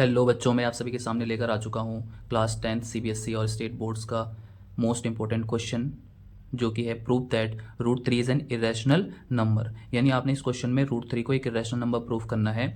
Hello बच्चों, मैं आप सभी के सामने लेकर आ चुका हूँ क्लास 10th सीबीएसई और स्टेट बोर्ड्स का मोस्ट इंपॉर्टेंट क्वेश्चन, जो कि है prove that root three is an irrational number. यानी आपने इस क्वेश्चन में रूट थ्री को एक इरेशनल नंबर प्रूव करना है।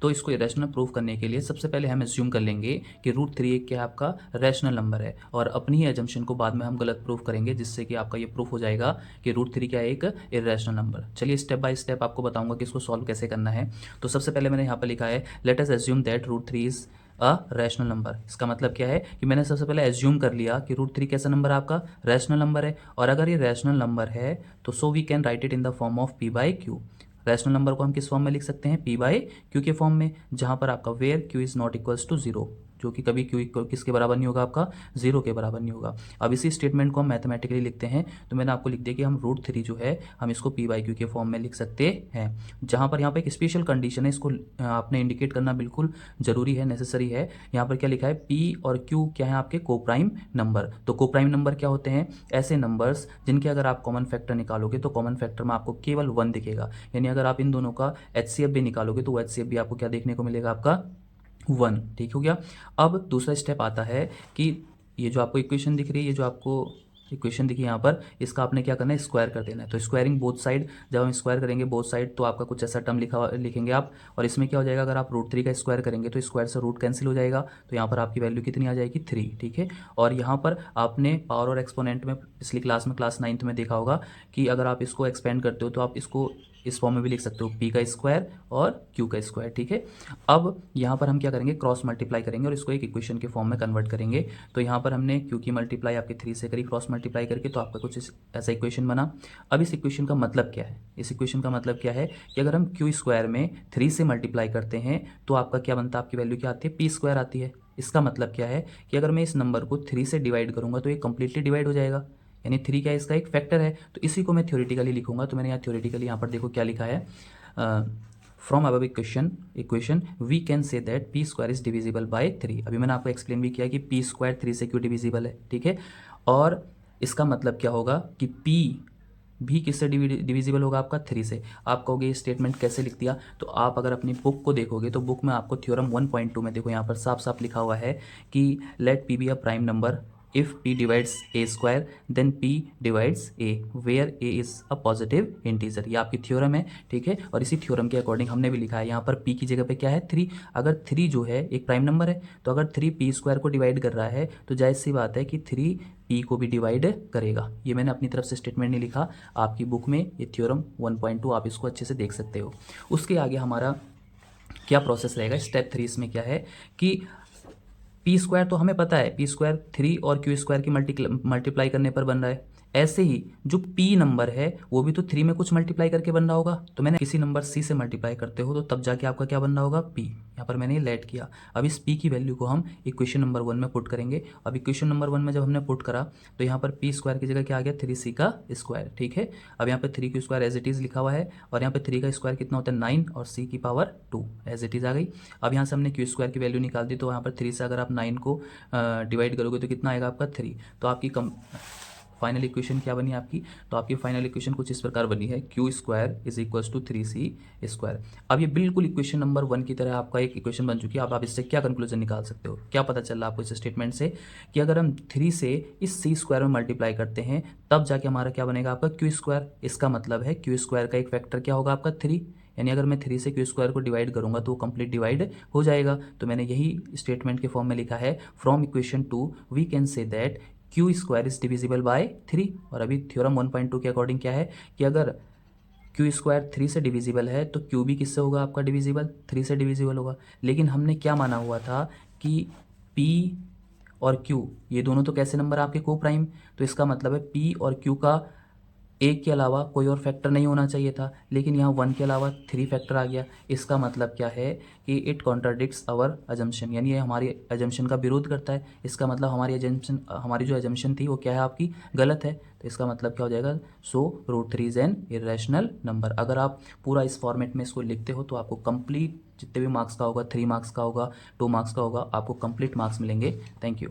तो इसको इरेशनल प्रूव करने के लिए सबसे पहले हम एज्यूम कर लेंगे कि रूट थ्री एक क्या है, आपका रैशनल नंबर है, और अपनी ही एजम्पशन को बाद में हम गलत प्रूव करेंगे, जिससे कि आपका ये प्रूफ हो जाएगा कि रूट थ्री क्या है, एक इरेशनल नंबर। चलिए स्टेप बाय स्टेप आपको बताऊंगा कि इसको सॉल्व कैसे करना है। तो सबसे पहले मैंने यहाँ पर लिखा है let us assume that root three is a rational number. इसका मतलब क्या है कि मैंने सबसे पहले एज्यूम कर लिया कि रूट थ्री कैसा नंबर है, आपका रैशनल नंबर है। और अगर ये रैशनल नंबर है तो so we can write it in the form of p by q. Rational number को हम किस फॉर्म में लिख सकते हैं, पी बाई क्यू के फॉर्म में, जहां पर आपका where q is not equals to zero, जो कि कभी क्यू किसके बराबर नहीं होगा, आपका जीरो के बराबर नहीं होगा। अब इसी स्टेटमेंट को हम मैथमेटिकली लिखते हैं, तो मैंने आपको लिख दिया कि हम रूट थ्री जो है हम इसको पी बाई क्यू के फॉर्म में लिख सकते हैं। जहां पर यहाँ पर एक स्पेशल कंडीशन है, इसको आपने इंडिकेट करना बिल्कुल जरूरी है, नेसेसरी है। यहाँ पर क्या लिखा है, पी और क्यू क्या है, आपके कोप्राइम नंबर। तो कोप्राइम नंबर क्या होते हैं, ऐसे नंबर्स जिनके अगर आप कॉमन फैक्टर निकालोगे तो कॉमन फैक्टर में आपको केवल वन दिखेगा। यानी अगर आप इन दोनों का एचसीएफ भी निकालोगे तो एचसीएफ भी आपको क्या देखने को मिलेगा, आपका वन। ठीक हो गया। अब दूसरा स्टेप आता है कि ये जो आपको इक्वेशन दिख रही है, ये जो आपको इक्वेशन दिखी यहाँ पर, इसका आपने क्या करना है, स्क्वायर कर देना है। तो स्क्वायरिंग बोथ साइड, जब हम स्क्वायर करेंगे बोथ साइड तो आपका कुछ ऐसा टर्म लिखेंगे आप। और इसमें क्या हो जाएगा, अगर आप रूट थ्री का स्क्वायर करेंगे तो स्क्वायर से रूट कैंसिल हो जाएगा, तो यहाँ पर आपकी वैल्यू कितनी आ जाएगी, थ्री। ठीक है। और यहाँ पर आपने पावर और एक्सपोनेंट में पिछली क्लास में, क्लास 9th में देखा होगा कि अगर आप इसको एक्सपेंड करते हो तो आप इसको इस फॉर्म में भी लिख सकते हो, पी का स्क्वायर और क्यू का स्क्वायर। ठीक है। अब यहाँ पर हम क्या करेंगे, क्रॉस मल्टीप्लाई करेंगे और इसको एक इक्वेशन के फॉर्म में कन्वर्ट करेंगे। तो यहाँ पर हमने क्यू की मल्टीप्लाई आपके थ्री से करी क्रॉस मल्टीप्लाई करके, तो आपका कुछ ऐसा इक्वेशन बना। अब इस इक्वेशन का मतलब क्या है, इस इक्वेशन का मतलब क्या है कि अगर हम क्यू स्क्वायर में थ्री से मल्टीप्लाई करते हैं तो आपका क्या बनता है, आपकी वैल्यू क्या आती है, पी स्क्वायर आती है। इसका मतलब क्या है कि अगर मैं इस नंबर को थ्री से डिवाइड करूंगा तो ये कंप्लीटली डिवाइड हो जाएगा, यानी थ्री क्या है, इसका एक फैक्टर है। तो इसी को मैं थ्योरेटिकली लिखूंगा। तो मैंने यहाँ थ्योरेटिकली यहाँ पर देखो क्या लिखा है, from above equation we can say that p square is divisible by three. अभी मैंने आपको एक्सप्लेन भी किया कि पी स्क्वायर थ्री से क्यों डिविजिबल है। ठीक है। और इसका मतलब क्या होगा कि पी भी किससे डिविजिबल होगा, आपका थ्री से। आप कहोगे ये स्टेटमेंट कैसे लिख दिया, तो आप अगर अपनी बुक को देखोगे तो बुक में आपको थ्योरम 1.2 में देखो, यहाँ पर साफ साफ लिखा हुआ है कि let p be a prime number if p divides a square then p divides a where a is a positive integer। ये आपकी थ्योरम है। ठीक है। और इसी थ्योरम के अकॉर्डिंग हमने भी लिखा है, यहाँ पर p की जगह पे क्या है, थ्री। अगर थ्री जो है एक प्राइम नंबर है, तो अगर थ्री पी स्क्वायर को डिवाइड कर रहा है तो जाहिर सी बात है कि थ्री पी को भी डिवाइड करेगा। ये मैंने अपनी तरफ से स्टेटमेंट नहीं लिखा, आपकी बुक में ये थ्योरम 1.2 आप इसको अच्छे से देख सकते हो। उसके आगे हमारा क्या प्रोसेस रहेगा, स्टेप थ्री इसमें क्या है कि पी स्क्वायर तो हमें पता है, पी स्क्वायर थ्री और क्यू स्क्वायर की मल्टीप्लाई करने पर बन रहा है। ऐसे ही जो पी नंबर है वो भी तो थ्री में कुछ मल्टीप्लाई करके बन रहा होगा। तो मैंने किसी नंबर सी से मल्टीप्लाई करते हो तो तब जाके आपका क्या बन रहा होगा, पी। यहाँ पर मैंने ये लेट किया। अब इस पी की वैल्यू को हम इक्वेशन नंबर वन में पुट करेंगे। अब इक्वेशन नंबर वन में जब हमने पुट करा तो यहाँ पर पी स्क्वायर की जगह क्या आ गया, थ्री सी का स्क्वायर। ठीक है। अब यहाँ पर three q square as it is लिखा हुआ है, और यहाँ पर थ्री का स्क्वायर कितना होता है, नाइन, और सी की power two as it is आ गई। अब यहाँ से हमने क्यू स्क्वायर की वैल्यू निकाल दी, तो यहाँ पर थ्री से अगर आप नाइन को डिवाइड करोगे तो कितना आएगा, आपका थ्री। तो आपकी फाइनल इक्वेशन क्या बनी आपकी, तो आपकी फाइनल इक्वेशन कुछ इस प्रकार बनी है, q square is equals to three c square. अब ये बिल्कुल इक्वेशन नंबर वन की तरह आपका एक इक्वेशन बन चुकी है। अब आप इससे क्या कंक्लूजन निकाल सकते हो, क्या पता चल रहा है आपको इस स्टेटमेंट से कि अगर हम थ्री से इस सी स्क्वायर में मल्टीप्लाई करते हैं तब जाके हमारा क्या बनेगा, आपका क्यू स्क्वायर। इसका मतलब है क्यू स्क्वायर का एक फैक्टर क्या होगा, आपका थ्री। यानी अगर मैं थ्री से क्यू स्क्वायर को डिवाइड करूंगा तो वो कंप्लीट डिवाइड हो जाएगा। तो मैंने यही स्टेटमेंट के फॉर्म में लिखा है, from equation two we can say that q square is divisible by three. और अभी थ्योरम 1.2 के अकॉर्डिंग क्या है कि अगर क्यू स्क्वायर थ्री से डिविजिबल है तो क्यू भी किससे होगा, आपका डिविजिबल, थ्री से डिविजिबल होगा। लेकिन हमने क्या माना हुआ था कि पी और क्यू ये दोनों तो कैसे नंबर आपके को प्राइम, तो इसका मतलब है पी और क्यू का एक के अलावा कोई और फैक्टर नहीं होना चाहिए था, लेकिन यहाँ वन के अलावा थ्री फैक्टर आ गया। इसका मतलब क्या है कि इट कॉन्ट्राडिक्ट्स आवर अजम्पशन, यानी ये हमारी अजम्पशन का विरोध करता है। इसका मतलब हमारी जो अजम्पशन थी वो क्या है, आपकी गलत है। तो इसका मतलब क्या हो जाएगा, so root three is an irrational number. अगर आप पूरा इस फॉर्मेट में इसको लिखते हो तो आपको कंप्लीट जितने भी मार्क्स का होगा, 3 मार्क्स का होगा, 2 मार्क्स का होगा, आपको कंप्लीट मार्क्स मिलेंगे। Thank you.